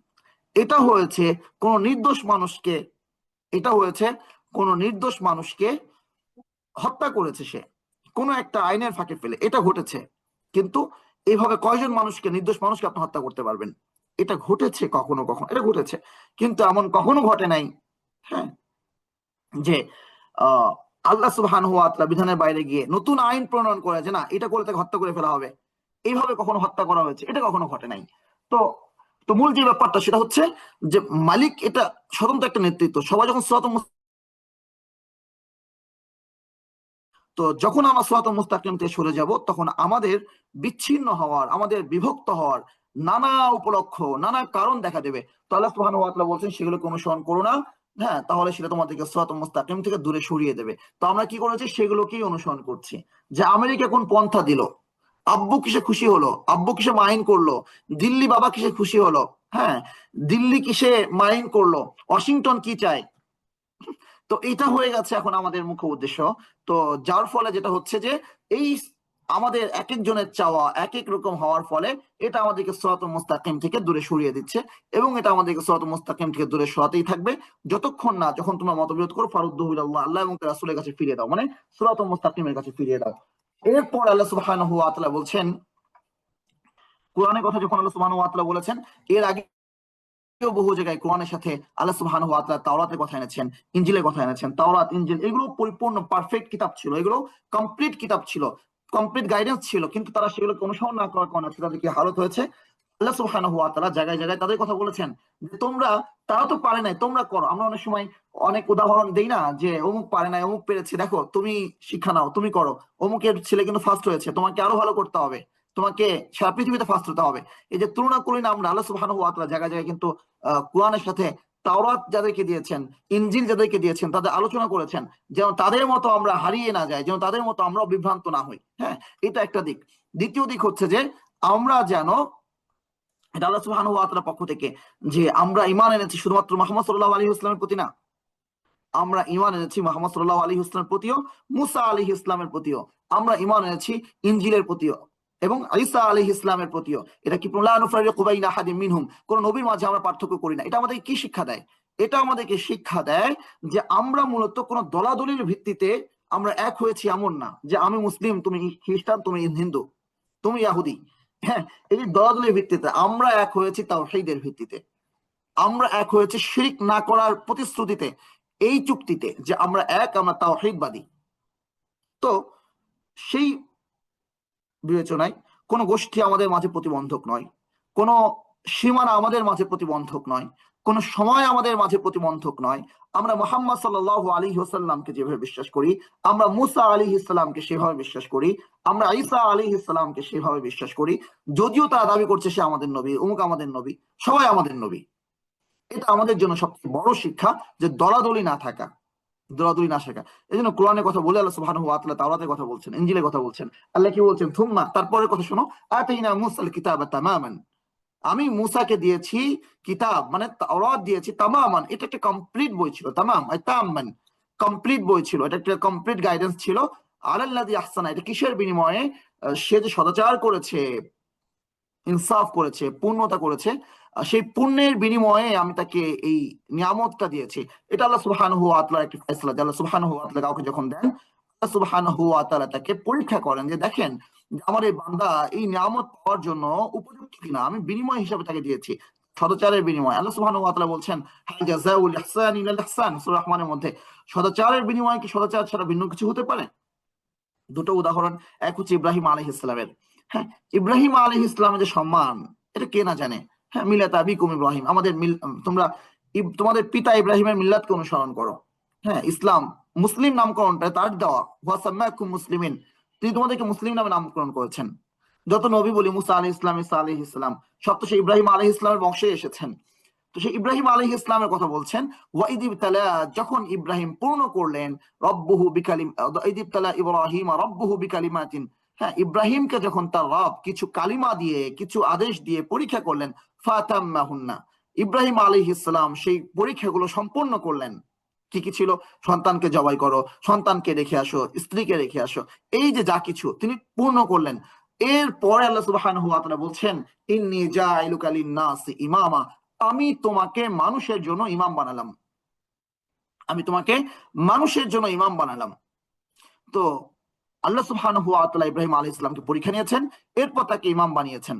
এটা হয়েছে কোন নির্দোষ মানুষকে, এটা হয়েছে কোন নির্দোষ মানুষকে হত্যা করেছে সে, কোন একটা আইনের ফাঁকে ফেলে, এটা ঘটেছে। কিন্তু এইভাবে কয়জন মানুষকে, নির্দোষ মানুষকে আপনি হত্যা করতে পারবেন? এটা ঘটেছে কখনো কখনো, এটা ঘটেছে। কিন্তু এমন কখনো ঘটে নাই, হ্যাঁ, যে আহ আল্লাহ সুবহানাহু ওয়া তাআলা বিধানের বাইরে গিয়ে নতুন আইন প্রণয়ন করে যে না এটা করলে তাকে হত্যা করে ফেলা হবে, এইভাবে কখনো হত্যা করা হয়েছে, এটা কখনো ঘটে নাই। তো তো মূল যে ব্যাপারটা সেটা হচ্ছে যে মালিক এটা স্বতন্ত্র একটা নেতৃত্ব। সবাই যখন তো যখন আমরা সিরাত মুস্তাকিম থেকে সরে যাব, তখন আমাদের বিচ্ছিন্ন হওয়ার, আমাদের বিভক্ত হওয়ার নানা উপলক্ষ, নানা কারণ দেখা দেবে। তো আল্লাহ সুবহানাহু ওয়া তাআলা বলছেন সেগুলোকে অনুসরণ করো না, হ্যাঁ, তাহলে সেটা তোমাদেরকে সিরাত মুস্তাকিম থেকে দূরে সরিয়ে দেবে। তো আমরা কি করেছি, সেগুলোকেই অনুসরণ করছি। যে আমেরিকা কোন পন্থা দিল, আব্বু কিসে খুশি হলো, আব্বু কিসে মাইন করলো, দিল্লি বাবা কিসে খুশি হলো, হ্যাঁ, দিল্লি কিসে মাইন করলো, ওয়াশিংটন কি চায়, তো এটা হয়ে গেছে এখন আমাদের মুখ্য উদ্দেশ্য। তো যার ফলে যেটা হচ্ছে যে এই আমাদের এক একজনের চাওয়া এক এক রকম হওয়ার ফলে এটা আমাদেরকে সিরাত মুস্তাকিম থেকে দূরে সরিয়ে দিচ্ছে, এবং এটা আমাদেরকে সিরাত মুস্তাকিম থেকে দূরে সরাতেই থাকবে যতক্ষণ না, যখন তোমরা মতবিরোধ করো, ফারুদ্দুহু ইলাল্লাহ, আল্লাহ এবং তার রাসূলের কাছে ফিরিয়ে দাও, মানে সিরাত মুস্তাকিমের কাছে ফিরিয়ে দাও। এরপর আল্লাহ সুবহানাহু ওয়া তাআলা বলছেন, কোরআনের কথা যখন আল্লাহ সুবহানাহু ওয়া তাআলা বলেছেন, এর আগে বহু জায়গায় কোরআনের সাথে আল্লাহ সুবহানাহু ওয়া তাআলা তাওরাতের কথা এনেছেন, ইনজিলের কথা এনেছেন। তাওরাত, ইনজিল এগুলো পরিপূর্ণ পারফেক্ট কিতাব ছিল, এগুলো কমপ্লিট কিতাব ছিল, কমপ্লিট গাইডেন্স ছিল, কিন্তু তারা সেগুলোকে অনুসরণ না করার কারণে তাদের কি হালত হয়েছে, আল্লাহ সুবহানাহু ওয়া তাআলা জায়গায় জায়গায় তাদের কথা বলেছেন যে তোমরা, তারা তো পারে নাই, তোমরা করো। আমরা অনেক সময় অনেক উদাহরণ দেই না, যে অমুক পারে নাই অমুক পেরেছে, দেখো তুমি শিক্ষা নাও, তুমি করো, অমুকের ছেলে কিন্তু ফার্স্ট হয়েছে, তোমাকে আরো ভালো করতে হবে, তোমাকে সারা পৃথিবীতে ফার্স্ট হতে হবে। এই যে তুলনা করি না আমরা, আল্লাহ সুবহানাহু ওয়া তাআলা জায়গায় জায়গায় কিন্তু কোরআনের সাথে তাওরাত যাদেরকে দিয়েছেন, ইনজিল যাদেরকে দিয়েছেন, তাদের আলোচনা করেছেন যেন তাদের মতো আমরা হারিয়ে না যাই, যেন তাদের মতো আমরা বিভ্রান্ত না হই। হ্যাঁ, এটা একটা দিক। দ্বিতীয় দিক হচ্ছে যে আমরা যেন, এটা আল্লাহ সুবহানাহু ওয়া তাআলার পক্ষ থেকে, যে আমরা ঈমান এনেছি শুধুমাত্র মুহাম্মদ সাল্লাল্লাহু আলাইহি ওয়াসাল্লামের প্রতি না, আমরা ঈমান এনেছি মুহাম্মদ সাল্লাল্লাহু আলাইহি ওয়াসাল্লামের প্রতিও, মুসা আলাইহিস ইসলামের প্রতিও, আমরা ঈমান এনেছি ইনজিলের প্রতিও এবং ঈসা আলাইহিস ইসলামের প্রতিও। এটা কি লা নুফারিকু বাইনা আহাদিম মিনহুম, কোন নবীর মাঝে আমরা পার্থক্য করি না। এটা আমাদেরকে কি শিক্ষা দেয়? এটা আমাদেরকে শিক্ষা দেয় যে আমরা মূলত কোন দলাদলির ভিত্তিতে আমরা এক হয়েছি এমন না, যে আমি মুসলিম, তুমি খ্রিস্টান, তুমি হিন্দু, তুমি ইহুদি। হ্যাঁ, এই দলাদলির ভিত্তিতে আমরা এক হয়েছি তাওহীদের ভিত্তিতে, আমরা এক হয়েছে শিরক না করার প্রতিশ্রুতিতে, এই চুক্তিতে যে আমরা এক, আমরা তাওহীদবাদী। তো সেই বিবেচনায় কোন গোষ্ঠী আমাদের মাঝে প্রতিবন্ধক নয়, কোন সীমানা আমাদের মাঝে প্রতিবন্ধক নয়, কোন সময় আমাদের মাঝে প্রতিবন্ধক নয়। আমরা মুহাম্মদ সাল্লাল্লাহু আলাইহি ওয়াসাল্লামকে যেভাবে বিশ্বাস করি, আমরা মুসা আলাইহিস সালামকে সেভাবে বিশ্বাস করি, আমরা ঈসা আলাইহিস সালামকে সেভাবে বিশ্বাস করি। যদিও তারা দাবি করছে সে আমাদের নবী, অমুক আমাদের নবী, সবাই আমাদের নবী। এটা আমাদের জন্য সবচেয়ে বড় শিক্ষা, যে দলাদলি না থাকা, দলাদলি না শেখা। এই জন্য কোরআনের কথা বলে আল্লাহ সুবহানাহু ওয়া তাআলা তাওরাতের কথা বলছেন, ইনজিলের কথা বলছেন। আল্লাহ কি বলছেন? থুম্মা, তারপরে কথা শোনো, আতাইনা মুসাল কিতাবা তামামান, আমি মুসাকে দিয়েছি কিতাব, মানে তাওরাত দিয়েছি তামামান, এটা একটা কমপ্লিট বই ছিল, তামাম আই তামান, কমপ্লিট বই ছিল, এটা একটা কমপ্লিট গাইডেন্স ছিল। আলাল্লাযী আহসানা, এটা কিসের বিনিময়ে? সে যে সদাচার করেছে, ইনসাফ করেছে, পূর্ণতা করেছে, সেই পুণ্যের বিনিময়ে আমি তাকে এই নিয়ামতটা দিয়েছি। এটা আল্লাহ সুবহানাহু ওয়া তাআলার একটা ফয়সালা। আল্লাহ সুবহানাহু ওয়া তাআলা কাউকে যখন দেন, আল্লাহ সুবহানাহু ওয়া তাআলা তাকে পরীক্ষা করেন, যে দেখেন যে আমার এই বান্দা এই নিয়ামত পাওয়ার জন্য উপযুক্ত কিনা, আমি বিনিময় হিসাবে তাকে দিয়েছি, সদাচারের বিনিময়। আল্লাহ সুবহানাহু ওয়া তাআলা বলছেন, হাল জাযাউল ইহসানি ইল্লাল ইহসান, সূরা রহমানের মধ্যে, সদাচারের বিনিময় কি সদাচার ছাড়া ভিন্ন কিছু হতে পারে? দুটো উদাহরণ, এক হচ্ছে ইব্রাহিম আলাইহিস সালামের। হ্যাঁ, ইব্রাহিম আলাইহিস সালামের যে সম্মান, এটা কে না জানে? হ্যাঁ, মিলাত আবিকুম ইব্রাহিম, আমাদের তোমরা তোমাদের পিতা ইব্রাহিমের মিল্লাতকে অনুসরণ করো। হ্যাঁ, ইসলাম, মুসলিম নামকরণটা তার দেওয়া, ওয়া সাম্মাকুম মুসলিমিন, তিনি তোমাদেরকে মুসলিম নামে নামকরণ করেছেন। যত নবী বলি, মুসা আলাইহিস সালাম, ঈসা আলাইহিস সালাম, সব তো সেই ইব্রাহিম আলাইহিস সালামের বংশে এসেছেন। তো সেই ইব্রাহিম আলাইহিস সালামের কথা বলছেন, ওয়াইদিব তালা, যখন ইব্রাহিম পূর্ণ করলেন, রব্বুহু বিকালিম, ওয়াইদিব তালা ইব্রাহিম রব্বুহু বিকালিমাতিন, হ্যাঁ, ইব্রাহিমকে যখন তার রব কিছু কালিমা দিয়ে, কিছু আদেশ দিয়ে পরীক্ষা করলেন, ফাতাম্মাহুন্না, ইব্রাহিম আলাইহিস সালাম সেই পরীক্ষাগুলো সম্পূর্ণ করলেন। কি কি ছিল? সন্তানকে জবাই করো, সন্তানকে রেখে আসো, স্ত্রীকে রেখে আসো, এই যে যা কিছু তিনি পূর্ণ করলেন। এরপরে আল্লাহ সুবহানাহু ওয়া তাআলা বলছেন, ইন্নী জাইলুকা লিন-নাসি ইমামা, আমি তোমাকে মানুষের জন্য ইমাম বানালাম, আমি তোমাকে মানুষের জন্য ইমাম বানালাম। তো আল্লাহ সুবহানাহু ওয়া তাআলা ইব্রাহিম আলাইহিস সালামকে পরীক্ষা নিয়েছেন, এরপর তাকে ইমাম বানিয়েছেন।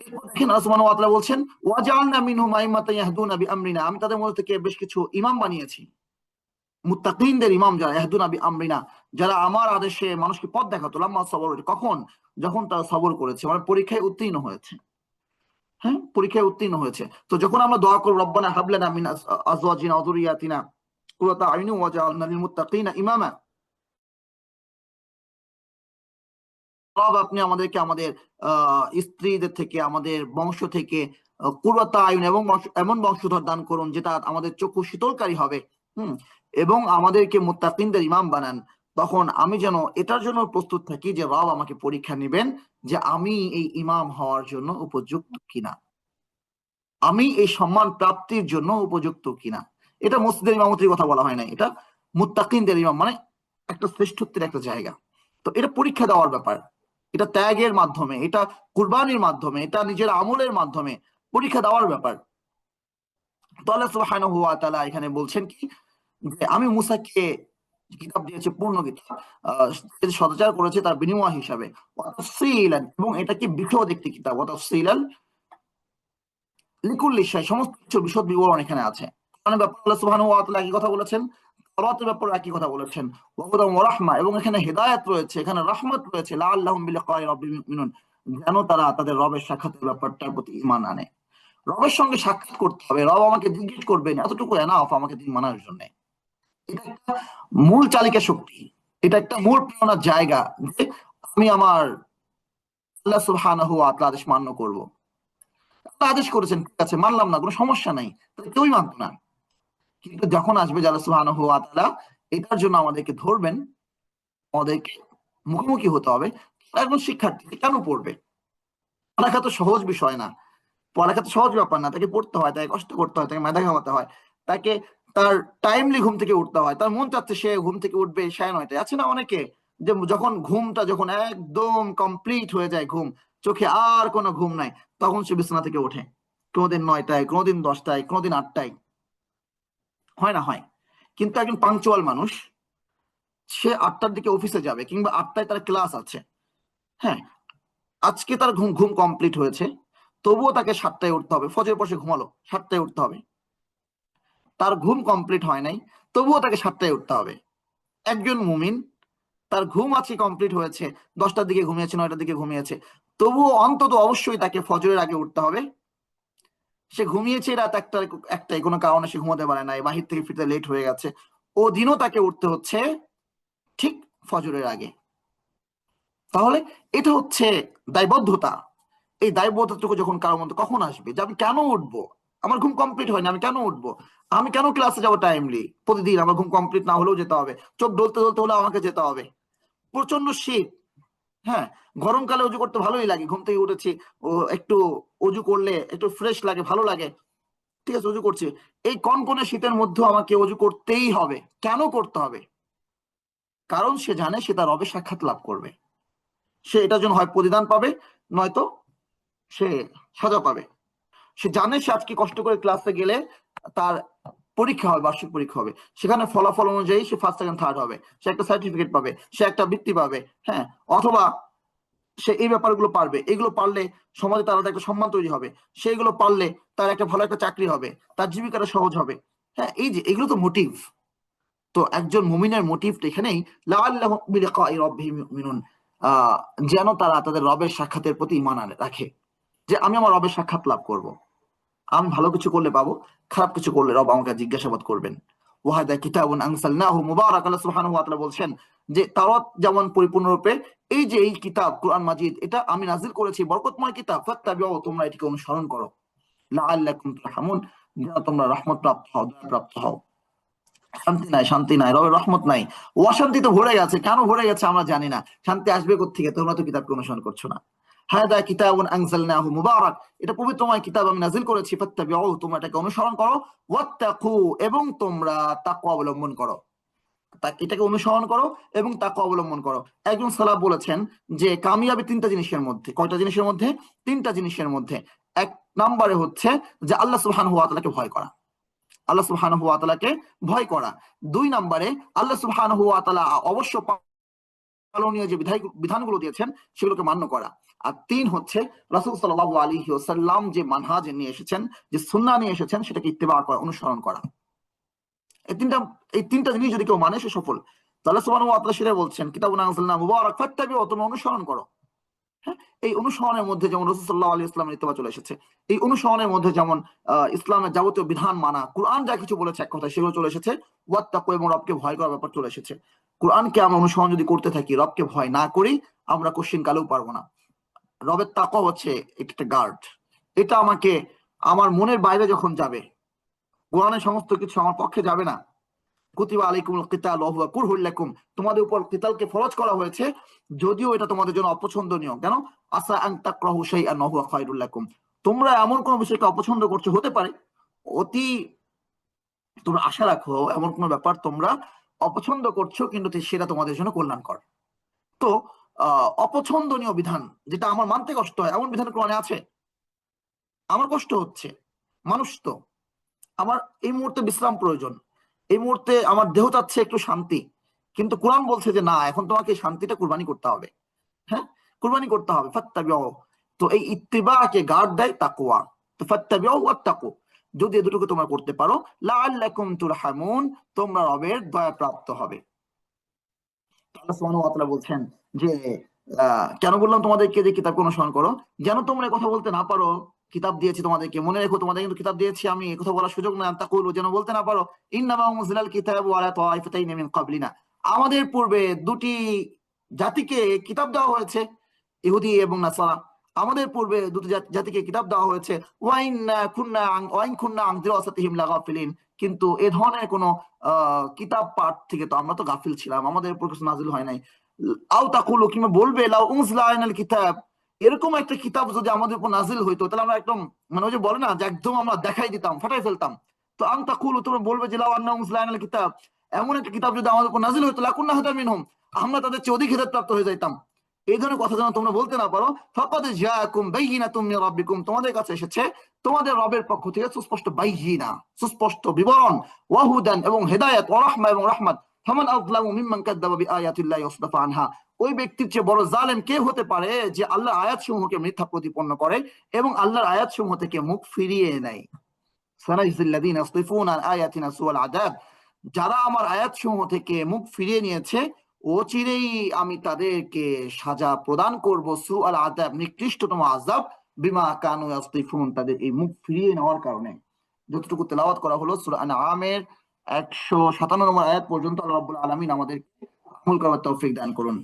এরপর দেখেন আল্লাহ সুবহানাহু ওয়া তাআলা বলছেন, ওয়াজআলনা মিনহুম আইম্মাতান ইয়াহদুনা বিআমরিনা, আমি তাদের মধ্যে থেকে বেশ কিছু ইমাম বানিয়েছি, মুত্তাকিনদের ইমাম যারা, ইয়াহদুনা বিআমরিনা, যারা আমার আদেশে মানুষকে পথ দেখাতো, লাম্মা সবর, কখন? যখন তারা সবর করেছে, মানে পরীক্ষায় উত্তীর্ণ হয়েছে। হ্যাঁ, পরীক্ষায় উত্তীর্ণ হয়েছে। তো যখন আমরা দোয়া করব, রব্বানা হাব লানা মিন আজওয়াজিনা ওয়া যুররিয়াতিনা কুররাতা আইউনিন ওয়াজআলনা লিল মুত্তাকিনা ইমামা, রব আপনি আমাদেরকে আমাদের স্ত্রীদের থেকে, আমাদের বংশ থেকে কুররাতা আইউন, এবং এমন বংশধর দান করুন যেটা আমাদের চক্ষু শীতলকারী হবে, এবং আমাদেরকে মুত্তাকিনদের ইমাম বানান। তখন আমি যেন এটার জন্য প্রস্তুত থাকি যে রব আমাকে পরীক্ষা নেবেন যে আমি এই ইমাম হওয়ার জন্য উপযুক্ত কিনা, আমি এই সম্মান প্রাপ্তির জন্য উপযুক্ত কিনা। এটা মসজিদের ইমামতির কথা বলা হয় না, এটা মুত্তাকিনদের ইমাম, মানে একটা শ্রেষ্ঠত্বের একটা জায়গা। তো এটা পরীক্ষা দেওয়ার ব্যাপার, এটা ত্যাগের মাধ্যমে, এটা কুরবানির মাধ্যমে, এটা নিজের আমলের মাধ্যমে পরীক্ষা দেওয়ার ব্যাপার। তো আল্লাহ সুবহানাহু ওয়া তাআলা এখানে বলছেন কি, যে আমি মুসাকে কিতাব দিয়েছি, পূর্ণ কিতাব, সদাচার করেছে তার বিনিময় হিসাবে, এবং এটা কি বিশদ একটি কিতাব, ওয়াতাফসীলান লিকুল্লি শাই, সমস্ত কিছুর বিশদ বিবরণ এখানে আছে। মানে ব্যাপারে আল্লাহ সুবহানাহু ওয়া তাআলা একই কথা বলেছেন, তাওরাতের ব্যাপারে একই কথা বলেছেন, ওয়া হুদাম ওয়া রাহমা, এবং এখানে হেদায়েত রয়েছে, এখানে রহমত রয়েছে, লাআল্লাহুম বিলিকাই রাব্বিহিম ইউমিনুন, যেন তারা তাদের রবের সাক্ষাতের ব্যাপারটার প্রতি ঈমান আনে। রবের সঙ্গে সাক্ষাৎ করতে হবে, রব আমাকে জিজ্ঞেস করবেন, এতটুকু এনাফ আমাকে দিন মানার জন্য। এটা একটা মূল চালিকা শক্তি, এটা একটা মূল প্রেরণার জায়গা যে আমি আমার আল্লাহ সুবহানাহু ওয়া তাআলার আদেশ মান্য করব। আল্লাহ আদেশ করেছেন, ঠিক আছে, মানলাম না, কোনো সমস্যা নাই, তাহলে কেউই মানতো না। কিন্তু যখন আসবে যে আল্লাহ সুবহানাহু ওয়া তাআলা এটার জন্য আমাদেরকে ধরবেন, আমাদেরকে মুখোমুখি হতে হবে, একজন শিক্ষার্থী কেন পড়বে? পড়ালেখা তো সহজ বিষয় না, পড়ালেখা তো সহজ ব্যাপার না, তাকে পড়তে হয়, তাকে কষ্ট করতে হয়, তাকে মেধা ঘামাতে হয়, তাকে তার টাইমলি ঘুম থেকে উঠতে হয়, তার মন চাচ্ছে সে ঘুম থেকে উঠবে 9:30টায়। আছে না অনেকে যে যখন ঘুমটা যখন একদম কমপ্লিট হয়ে যায়, ঘুম চোখে আর কোনো ঘুম নাই, তখন সে বিছানা থেকে ওঠে, কোনোদিন 9টায়, কোনোদিন 10টায়, কোনোদিন 8টায়, হয় না হয়। কিন্তু একজন পাংচুয়াল মানুষ, সে 8টার দিকে অফিসে যাবে কিংবা 8টায় তার ক্লাস আছে, হ্যাঁ, আজকে তার ঘুম ঘুম কমপ্লিট হয়েছে, তবুও তাকে 7টায় উঠতে হবে, ফজরের পর সে ঘুমালো, 7টায় উঠতে হবে। তার ঘুম কমপ্লিট হয় নাই, তবুও তাকে 7টায় উঠতে হবে। একজন মুমিন, তার ঘুম আজকে কমপ্লিট হয়েছে, 10টার দিকে ঘুমিয়েছে, 9টার দিকে ঘুমিয়েছে, তবুও অন্তত অবশ্যই তাকে ফজরের আগে উঠতে হবে। সে ঘুমিয়েছে রাত একটাই কোনো কারণে সে ঘুমাতে পারে নাই, বাহির থেকে ফিরতে লেট হয়ে গেছে, ও দিনও তাকে উঠতে হচ্ছে ঠিক ফজরের আগে। তাহলে এটা হচ্ছে দায়বদ্ধতা। এই দায়বদ্ধতাটুকু যখন কারোর মধ্যে কখন আসবে যে আমি কেন উঠবো, আমার ঘুম কমপ্লিট হয়নি, আমি কেন উঠবো, আমি কেন ক্লাসে যাবো টাইমলি, প্রতিদিন আমার ঘুম কমপ্লিট না হলেও যেতে হবে, চোখ ডলতে ডলতে হলেও আমাকে যেতে হবে, প্রচন্ড শীত, হ্যাঁ, গরমকালে অজু করতে ভালোই লাগে, ঘুম থেকে উঠেছি, ও একটু অজু করলে একটু ফ্রেশ লাগে, ভালো লাগে, ঠিক আছে, অজু করছি, এই কনকনে শীতের মধ্যেও আমাকে অজু করতেই হবে। কেন করতে হবে? কারণ সে জানে সে তার রবের সাক্ষাৎ লাভ করবে, সে এটার জন্য হয় প্রতিদান পাবে, নয়তো সে সাজা পাবে। সে জানে সে আজকে কষ্ট করে ক্লাসে গেলে তার পরীক্ষা হবে, বার্ষিক পরীক্ষা হবে, সেখানে ফলাফল অনুযায়ী সে ফার্স্ট সেকেন্ড থার্ড হবে, সে একটা সার্টিফিকেট পাবে, সে একটা বৃত্তি পাবে, হ্যাঁ, অথবা সে এই ব্যাপারগুলো পারবে, এগুলো পারলে সমাজে তার একটা সম্মান তৈরি হবে, সেইগুলো পারলে তার একটা ভালো একটা চাকরি হবে, তার জীবিকাটা সহজ হবে, হ্যাঁ, এই যে এগুলো তো মোটিভ। তো একজন মুমিনের মোটিভটা এখানেই লাআল্লাহুম বিলিকাই রাব্বিহিম ইউমিনুন, যেন তারা তাদের রবের সাক্ষাতের প্রতি ঈমান রাখে, যে আমি আমার রবের সাক্ষাৎ লাভ করব, আমি ভালো কিছু করলে পাবো, খারাপ কিছু করলে রব আমাকে জিজ্ঞাসাবাদ করবেন। ওয়াহাদা কিতাবুন আনসালনাহু মুবারাক, আল্লাহ সুবহানাহু ওয়া তাআলা বলছেন যে তাওরাত যেমন পরিপূর্ণরূপে, এই যে এই কিতাব কুরআন মাজিদ, এটা আমি নাজিল করেছি বরকতময় কিতাব, ফাত্তাবিউ, তোমরা এটিকে অনুসরণ করো, লাআল্লাকুম তুরহামুন, যেন তোমরা রহমত প্রাপ্ত হও, দয়া প্রাপ্ত হও। শান্তি নাই, শান্তি নাই, রবের রহমত নাই, অশান্তি তো ভরে গেছে, কেন ভরে গেছে আমরা জানি না, শান্তি আসবে কোত্থেকে? তোমরা তো কিতাবকে অনুসরণ করছো না। হাদা কিতাবুন আনজালনাহু মুবারাক, এটা পবিত্রময় কিতাব আমি নাজিল করেছি, ফাত্তাবিউ, তোমরা এটাকে অনুসরণ করো, ওয়াত্তাকু, এবং তোমরা তাকওয়া অবলম্বন করো, এটাকে অনুসরণ করো এবং তাকওয়া অবলম্বন করো। একজন সালাফ বলেছেন যে কামিয়াবি 3টা জিনিসের মধ্যে, কয়টা জিনিসের মধ্যে? 3টা জিনিসের মধ্যে। এক নম্বরে হচ্ছে যে আল্লাহ সুবহানাহু ওয়া তাআলাকে ভয় করা, আল্লাহ সুবহানাহু ওয়া তাআলাকে ভয় করা। 2 নম্বরে আল্লাহ সুবহানাহু ওয়া তাআলা অবশ্য পালনীয় যে বিধানগুলো দিয়েছেন সেগুলোকে মান্য করা। আর 3 হচ্ছে রাসূল সাল্লাল্লাহু আলাইহি ওয়াসাল্লাম যে মানহাজ নিয়ে এসেছেন, যে সুন্নাহ নিয়ে এসেছেন, সেটাকে ইত্তেবা করা, অনুসরণ করা। এই তিনটা জিনিস যদি কেউ মানে সে সফল। তো আল্লাহ সুবহানাহু ওয়া তাআলা সেটা বলছেন, কিতাবুন আনজালনাহু মুবারাক ফাত্তাবিউ, তোমরা অনুসরণ করো। হ্যাঁ, এই অনুসরণের মধ্যে যেমন রাসূল সাল্লাল্লাহু আলাইহি ওয়াসাল্লামের ইত্তেবা চলে এসেছে, এই অনুসরণের মধ্যে যেমন ইসলামের যাবতীয় বিধান মানা, কোরআন যা কিছু বলেছে এক কথা সেগুলো চলে এসেছে, ওয়াত্তাকু, এবং রবকে ভয় করার ব্যাপার চলে এসেছে। কোরআনকে আমরা অনুসরণ যদি করতে থাকি, রবকে ভয় না করি, আমরা কোশ্চিন কালেও পারবো না। রবের তাকওয়া হচ্ছে একটা গার্ড, এটা আমাকে আমার মনের বাইরে যখন যাবে, কোরআনের সমস্ত কিছু আমার পক্ষে যাবে না। কুতিবা আলাইকুমুল কিতাল ওয়া হুয়া কুরহুল লাকুম, তোমাদের উপর কিতালকে ফরজ করা হয়েছে, যদিও এটা তোমাদের জন্য অপছন্দনীয়। কেন? আসা আন তাকরাহু শাইআন ওয়া হুয়া খায়রুল লাকুম, তোমরা এমন কোন বিষয়কে অপছন্দ করছো, হতে পারে অতি, তোমরা আশা রাখো এমন কোন ব্যাপার তোমরা অপছন্দ করছো, কিন্তু সেটা তোমাদের জন্য কল্যাণকর। তো অপছন্দনীয় বিধান যেটা আমার মানতে কষ্ট হয়, এমন বিধান কোরআনে আছে? আমার কষ্ট হচ্ছে, মানুষ তো, আমার এই মুহূর্তে বিশ্রাম প্রয়োজন, এই মুহূর্তে আমার দেহ চাচ্ছে একটু শান্তি, কিন্তু কোরআন বলছে যে না, এখন তোমাকে এই শান্তিটা কুরবানি করতে হবে, হ্যাঁ, কুরবানি করতে হবে, ফাত্তাবিউ। তো এই ইত্তিবাকে গার্ড দেয় তাকওয়া। তো ফাত্তাবিউ ওয়াত্তাকু, যদি এই দুটোকে তোমরা করতে পারো, লাআল্লাকুম তুরহামুন, তোমরা রবের দয়া প্রাপ্ত হবে। আল্লাহ সুবহানাহু ওয়া তাআলা বলছেন যে কেন বললাম তোমাদেরকে যে কিতাবকে অনুসরণ করো? যেন তোমরা কথা বলতে না পারো কিতাব দিয়েছি তোমাদেরকে, মনে রেখো তোমাদের কিন্তু কিতাব দিয়েছি আমি, কথা বলার সুযোগ না তাকুলু, যেন বলতে না পারো ইন্নামা উনজিলাল কিতাবু আলা তাইফাতাইন মিন ক্বাবলিনা, আমাদের পূর্বে দুটি জাতিকে কিতাব দেওয়া হয়েছে, ইহুদি এবং নাসারা। আমাদের পূর্বে দুটি জাতিকে কিতাব দেওয়া হয়েছে। ওয়াইন কুন্না আন দিরাসাতিহিম লাগাফিলিন, কিন্তু এ ধরনের কোন কিতাব পাঠ থেকে তো আমরা তো গাফিল ছিলাম, আমাদের উপর কিছু নাজিল হয় নাই। আও তাকুলু, কিংবা বলবে লাউ উনজিলা আলাইনাল কিতাব, এরকম একটা কিতাব যদি আমাদের উপর নাজিল হইতো তাহলে আমরা একদম, মানে ওই যে বলে না যে একদম আমরা দেখাই দিতাম, ফাটাই ফেলতাম। তো আন তাকুলু, তোমরা বলবে যে লাউ আন্না উনজিলা আলাইনাল কিতাব, এমন একটা কিতাব যদি আমাদের উপর নাজিল হইতো লাকুন্না হাদা মিনহুম, আমরা তাদের চেয়ে অধিক হিদায়াত প্রাপ্ত হয়ে যাইতাম। এই ধরনের কথা যেন তোমরা বলতে না পারো। ফাকাদ জাআকুম বাইয়িনাতুম মির রাব্বিকুম, তোমাদের কাছে এসেছে তোমাদের রবের পক্ষ থেকে সুস্পষ্ট বাইয়িনা, সুস্পষ্ট বিবরণ, ওয়া হুদান, এবং হেদায়েত, ওয়া রাহমা, এবং রাহমাত। ফামান আযলামু মিম্মান কাযযাবা বিআয়াতিল্লাহি ওয়াসদাফা আনহা, ওই ব্যক্তির চেয়ে বড় জালেম কে হতে পারে যে আল্লাহর আয়াতসমূহকে মিথ্যা প্রতিপন্ন করে এবং আল্লাহর আয়াতসমূহ থেকে মুখ ফিরিয়ে নেয়। সানাইজিল্লাযীনা ইয়াসদিফুনা আন আয়াতিনা সুআল আযাব, যারা আমার আয়াতসমূহ থেকে মুখ ফিরিয়ে নিয়েছে অচিরেই আমি তাদেরকে সাজা প্রদান করব, সুআল আযাব, নিকৃষ্টতম আযাব, বিমা কানু ইয়াসদিফুন, তাদের এই মুখ ফিরিয়ে নেওয়ার কারণে। যতটুকু তেলাওয়াত করা হলো সূরা আনআমের 157 নম্বর আয়াত পর্যন্ত, আল্লাহ রাব্বুল আলামিন আমাদের আমল করার তৌফিক দান করুন।